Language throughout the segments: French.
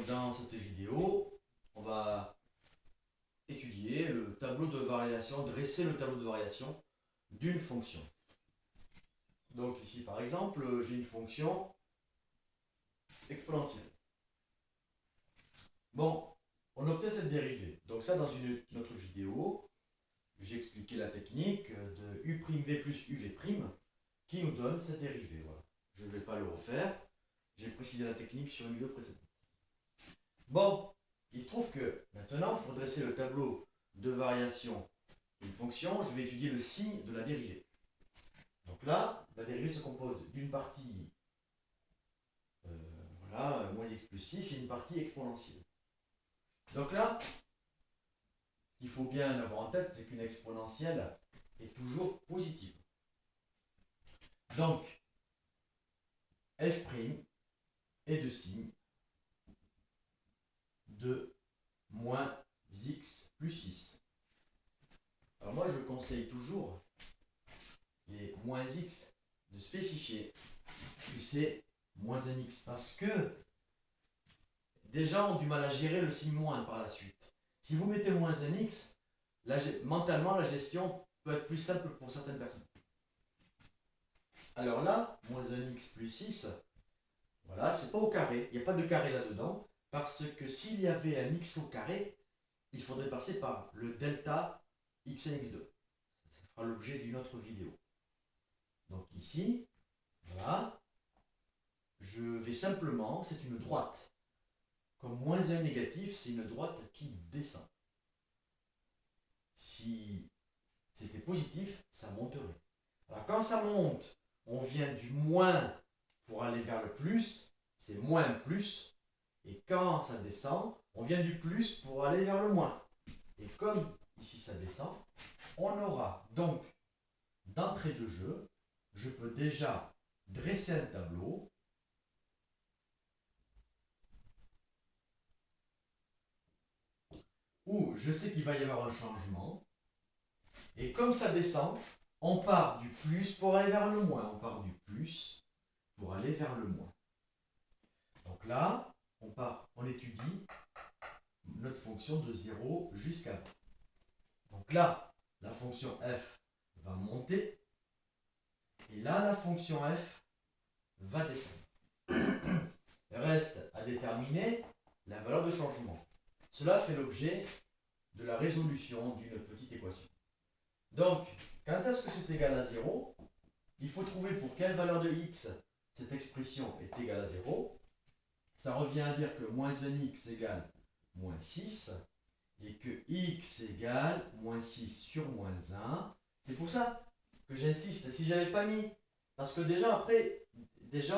Donc dans cette vidéo, on va étudier le tableau de variation, dresser le tableau de variation d'une fonction. Donc ici par exemple, j'ai une fonction exponentielle. Bon, on obtient cette dérivée. Donc ça, dans une autre vidéo, j'ai expliqué la technique de u'v plus uv' qui nous donne cette dérivée. Voilà. Je ne vais pas le refaire. J'ai précisé la technique sur une vidéo précédente. Bon, il se trouve que maintenant, pour dresser le tableau de variation d'une fonction, je vais étudier le signe de la dérivée. Donc là, la dérivée se compose d'une partie, voilà, moins x plus 6, et une partie exponentielle. Donc là, ce qu'il faut bien avoir en tête, c'est qu'une exponentielle est toujours positive. Donc, f' est de signe de moins x plus 6. Alors moi, je conseille toujours les moins x de spécifier que c'est moins un x parce que des gens ont du mal à gérer le signe moins par la suite. Si vous mettez moins un x, mentalement, la gestion peut être plus simple pour certaines personnes. Alors là, moins un x plus 6, voilà, c'est pas au carré. Il n'y a pas de carré là-dedans, parce que s'il y avait un x au carré, il faudrait passer par le delta x1, x2. Ça fera l'objet d'une autre vidéo. Donc ici, voilà, je vais simplement, c'est une droite. Comme moins 1 négatif, c'est une droite qui descend. Si c'était positif, ça monterait. Alors quand ça monte, on vient du moins pour aller vers le plus, c'est moins plus. Et quand ça descend, on vient du plus pour aller vers le moins. Et comme ici ça descend, on aura donc, d'entrée de jeu, je peux déjà dresser un tableau où je sais qu'il va y avoir un changement. Et comme ça descend, on part du plus pour aller vers le moins. On part du plus pour aller vers le moins. Donc là, on étudie notre fonction de 0 jusqu'à 20. Donc là, la fonction f va monter. Et là, la fonction f va descendre. Reste à déterminer la valeur de changement. Cela fait l'objet de la résolution d'une petite équation. Donc, quand est-ce que c'est égal à 0? Il faut trouver pour quelle valeur de x cette expression est égale à 0. Ça revient à dire que moins 1x égale moins 6 et que x égale moins 6 sur moins 1. C'est pour ça que j'insiste. Si je n'avais pas mis, parce que déjà après,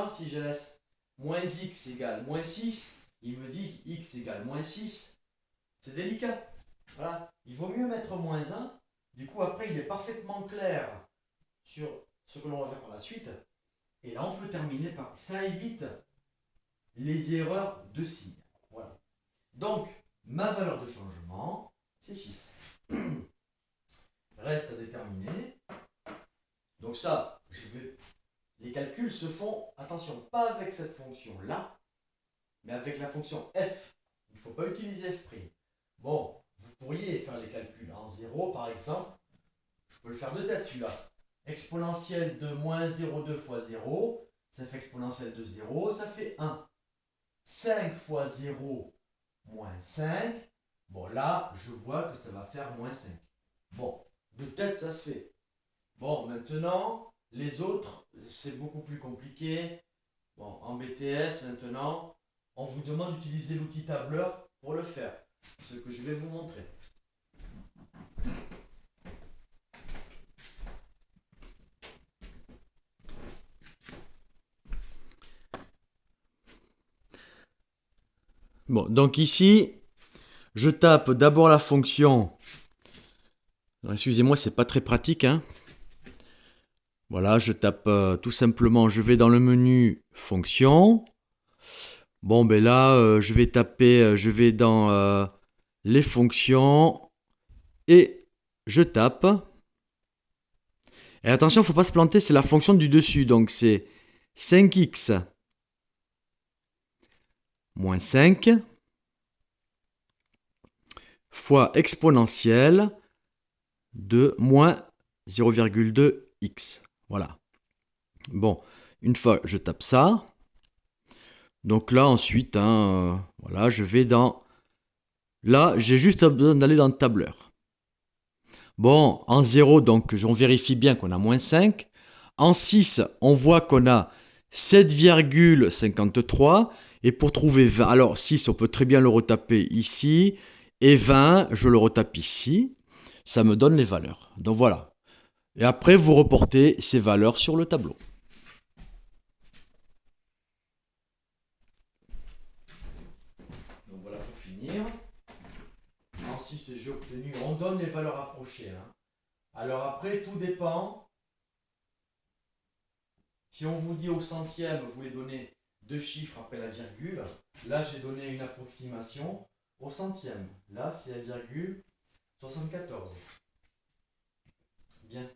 si je laisse moins x égale moins 6, ils me disent x égale moins 6. C'est délicat. Voilà. Il vaut mieux mettre moins 1. Du coup, après, il est parfaitement clair sur ce que l'on va faire par la suite. Et là, on peut terminer par... Ça évite les erreurs de signe. Voilà. Donc, ma valeur de changement, c'est 6. Reste à déterminer. Donc ça, les calculs se font, attention, pas avec cette fonction-là, mais avec la fonction f. Il ne faut pas utiliser f'. Bon, vous pourriez faire les calculs en 0, par exemple. Je peux le faire de tête, celui-là. Exponentielle de moins 0,2 fois 0, ça fait exponentielle de 0, ça fait 1. 5 fois 0, moins 5. Bon, là, je vois que ça va faire moins 5. Bon, de tête, ça se fait. Bon, maintenant, les autres, c'est beaucoup plus compliqué. Bon, en BTS, maintenant, on vous demande d'utiliser l'outil tableur pour le faire. Ce que je vais vous montrer. Bon, donc ici, je tape d'abord la fonction. Excusez-moi, c'est pas très pratique, hein. Voilà, je tape tout simplement, je vais dans le menu fonction. Bon, ben là, je vais taper, je vais dans les fonctions et je tape. Et attention, il ne faut pas se planter, c'est la fonction du dessus. Donc c'est 5x moins 5 fois exponentielle de moins 0,2x. Voilà. Bon, une fois je tape ça, donc là ensuite, voilà, je vais dans... Là, j'ai juste besoin d'aller dans le tableur. Bon, en 0, donc on vérifie bien qu'on a moins 5. En 6, on voit qu'on a 7,53. Et pour trouver 20, alors 6, on peut très bien le retaper ici. Et 20, je le retape ici. Ça me donne les valeurs. Donc voilà. Et après, vous reportez ces valeurs sur le tableau. Donc voilà pour finir. En 6, j'ai obtenu, on donne les valeurs approchées. Alors après, tout dépend. Si on vous dit au centième, vous voulez donner deux chiffres après la virgule. Là, j'ai donné une approximation au centième. Là, c'est 1,74. Bien.